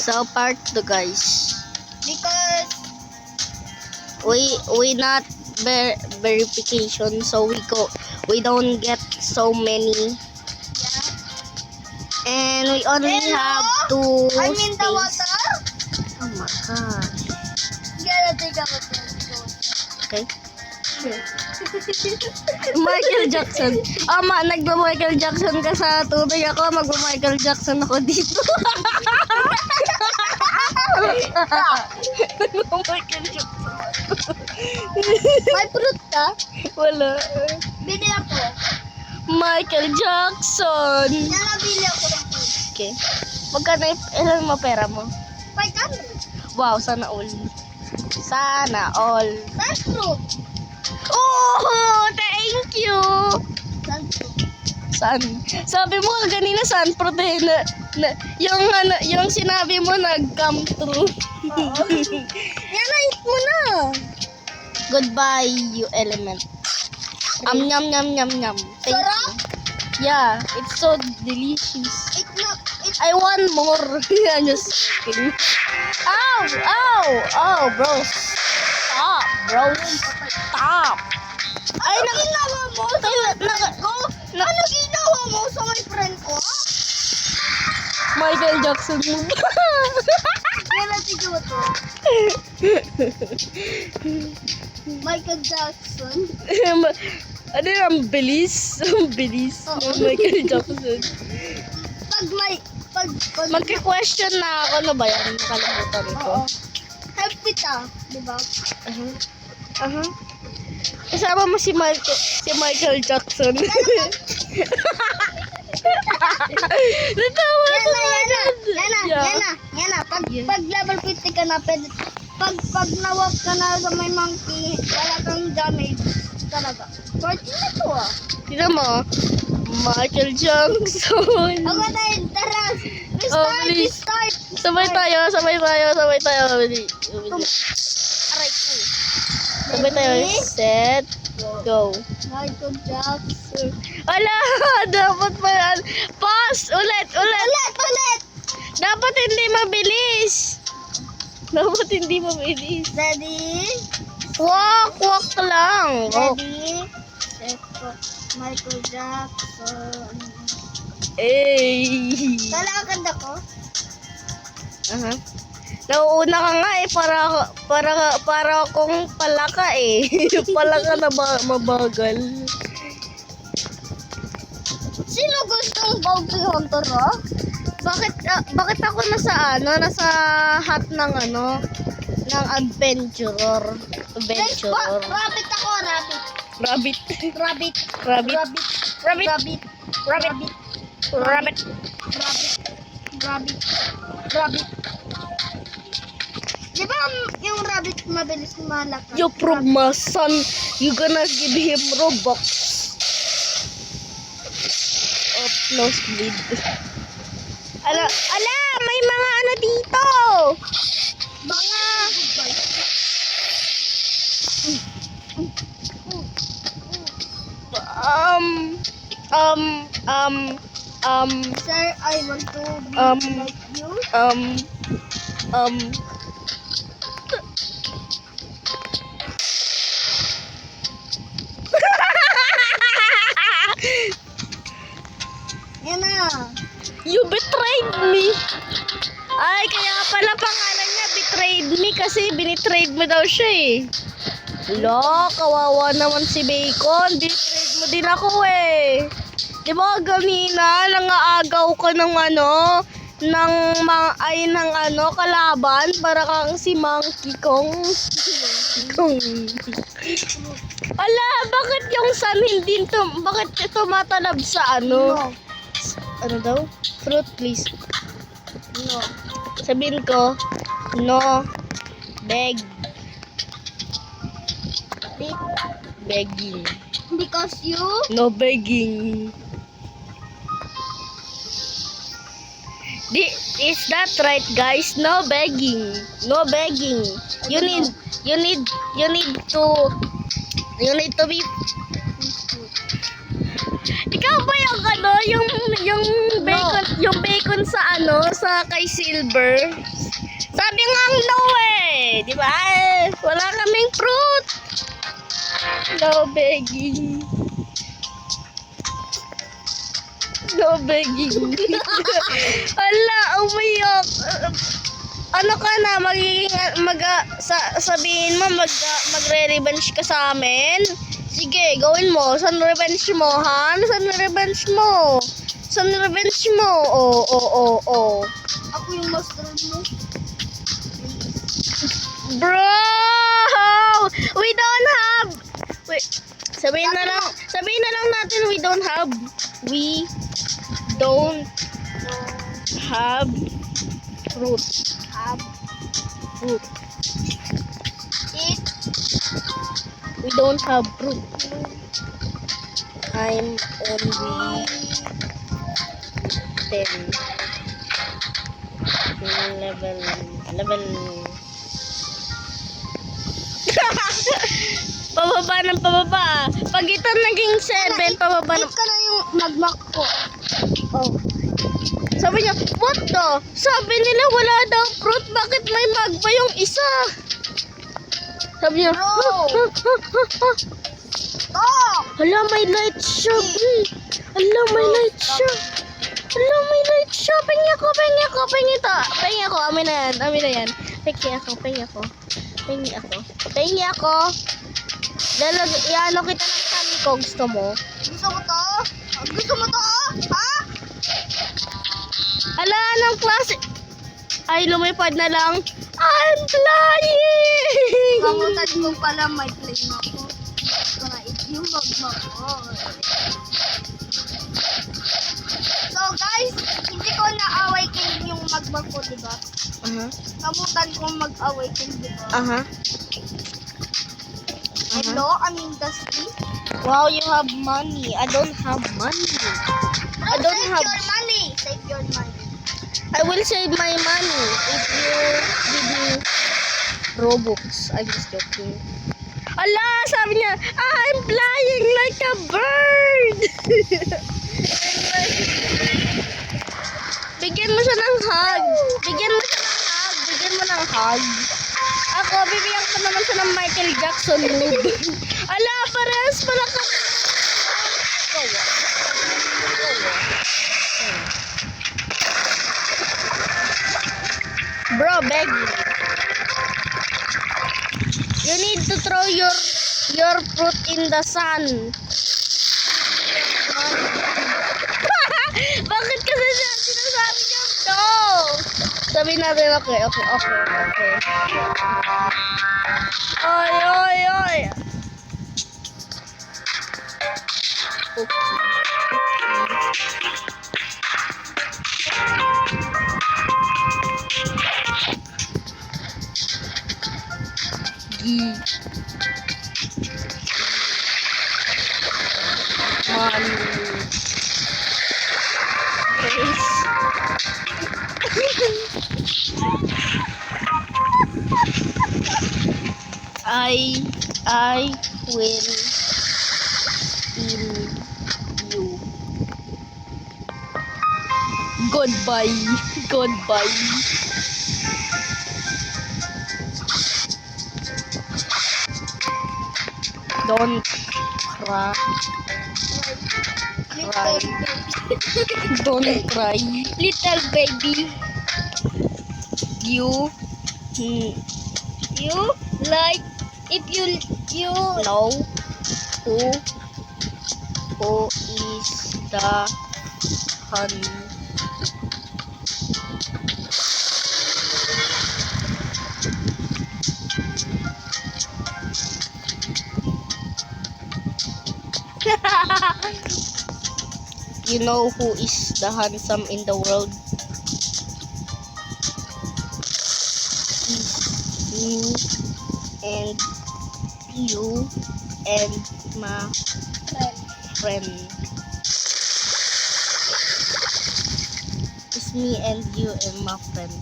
So part 2 guys. Because We not verification, so we don't get so many, yeah. and we only Hello? have two I'm in the space. water. Oh my god. Gotta take a water. Okay. Michael Jackson. Nagba-Michael Jackson ka sa tubig, ako magba-Michael Jackson ako dito. Nagba-Michael Jackson. May fruit ka? Wala. Bili ako. Michael Jackson. Nabili ako ng fruit. Okay. Magkano ilan mo pera mo? 500. Wow, sana all. Sana all. Saan fruit? Oh, thank you. Saan fruit? San? Sabi mo kanina san protein yung sinabi mo nag-come true. Yan na, eat mo na. Goodbye, you element. Nyam nyam nyam nyam. Thank Sarap? you. Yeah, it's so delicious. Eat na. Eat. I want more. I'm just kidding. Ow! Ow! Oh, bros. Stop, bros. Stop. Ay, Ano ginawa mo sa my friend ko? na- Ano ginawa mo sa my friend ko? Michael Jackson mo. Yan na siguro to. Michael Jackson. Ano yung ang bilis? Ang bilis. Oo. Michael Jackson. Pag Magka-question na ako, ano ba yan? Nakalimutan ko. Oo. Help kita, di ba? Kasama mo si Michael Jackson. Natawa ko. Yan na. Pag level 50 ka na, pwede, pag nawag ka na sa may monkey, wala kang damage talaga. 14 na to ah. Tignan mo. Michael Jackson. Ako tayo, tara. Oh, please. Restart. Sabay tayo. Aray ko. Sabay tayo. Set. Go. Michael Jackson. Ala, dapat pa yan. Pause. Ulit. Ulit. Dapat hindi mabilis. Ready? Walk lang. Walk. Ready? Set go. Michael Jackson. Eh. Kalakad ako. Nauuna ka nga eh, para akong palaka eh. Palaka na mabagal. Sino gustong bounty hunter ha? Bakit ako nasa hat ng adventurer. Rabbit ako, rabbit. Rabbit. Di ba yung rabbit mabilis malakad? You prove my son, you gonna give him Robux. Oh, nosebleed. Ala, may mga ano dito. Mga Sir, I want to be like you. Yan na. You betrayed me. Ay, kaya pala pangalan niya betrayed me kasi binitrade mo daw siya eh. Lo, kawawa naman si Bacon. Binitrade mo din ako eh. Di ba ganina, nangaagaw ka ng kalaban para kang si Monkey Kong. Ala, bakit yung sun hindi bakit tumatalab sa No. Ano daw? Fruit, please. No. Sabihin ko, no, begging. Because you No begging. Is that right, guys? No begging. You need to be. Ikaw ba yung ano, yung bacon sa ano, sa kay Silver? Sabi nga ang no eh, di ba? Wala kaming fruit. No begging. No begging. Ala, umiyak. Ano ka na, sabihin mo, magre-revenge ka sa amin? Sige, gawin mo. Saan revenge mo, ha? Saan revenge mo? Saan revenge mo? Oh. Ako yung master mo. Bro! We don't have... Wait, sabihin na lang natin we don't have fruit. Fruit. Eat. We don't have fruit. I'm only 10. Level. Pababa ng pababa. Pag ito naging 7, pababa ng... Eat ka na yung magmak ko. Oh. Sabi niya, what the? Sabi nila wala daw fruit. Bakit may magba yung isa? Sabi niya, Bro! Stop! hala, may light siya. Hala, may light siya. Hala, may light siya. Pengi ako. Amin na yan. Pengi ako. Iano kita ng tummy ko. Gusto mo? Gusto mo to? Ha? Ala, anong klase? Ay, lumipad na lang. I'm flying! Kamutan ko pala may plane ako. Para yung magmak ko. So guys, hindi ko na-awaken yung magmak ko, diba? Kamutan ko mag-awaken, diba? Hello, I'm in the sea. Wow, you have money. I don't have money. I don't Save have... your money. Save your money. I will save my money if you give me Robux. I'm just joking. Ala, sabi niya, I'm flying like a bird. Bigyan mo siya ng hug. Bigyan mo ng hug. Ako, bibigyan ko naman siya ng Michael Jackson move. Ala, parehas pala kami. Bro, beg me. You need to throw your fruit in the sun. Bakit kasi sinasabi niya no? Sabi natin, okay. Oy. I will steal you. Goodbye. Don't cry. Don't cry. Little baby. You Like if you know who is the honey. You know who is the handsome in the world? Is me and you and my friend. It's me and you and my friend.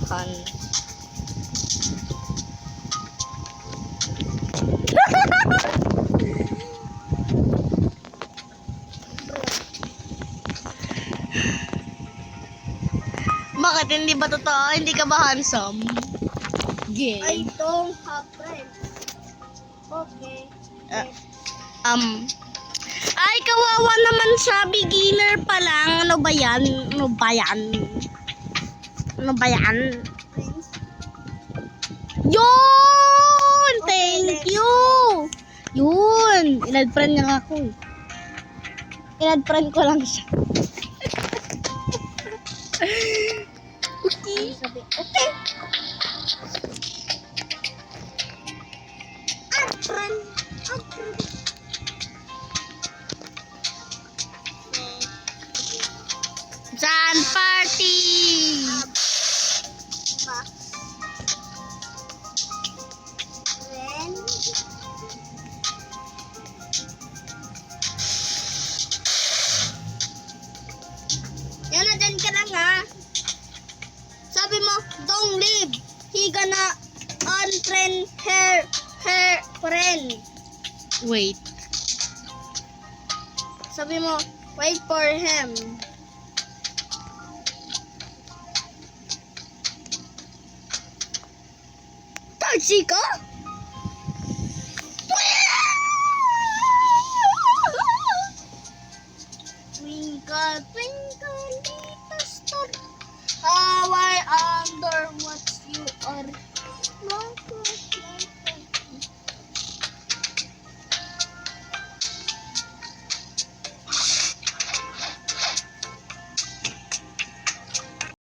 Han. Bakit hindi ba totoo? Hindi ka ba handsome? Gay. I don't have friends. Okay. Ay, kawawa naman siya. Beginner pa lang. Ano ba yan? Ano ba yan? Ano ba yan? Friends. Yun! Okay, Thank next. you! Yun! Inad-friend niya nga ako eh. Inad-friend ko lang siya. Okay. Sabi, okay. Friend. Friend. Jan party! Max. Friend. Yan na, dyan ka lang ha. Sabi mo, don't leave. He gonna unfriend her friend. Wait. Sabi mo, wait for him. Taxi ka? Twinkle, twinkle, little star, how I wonder what you are.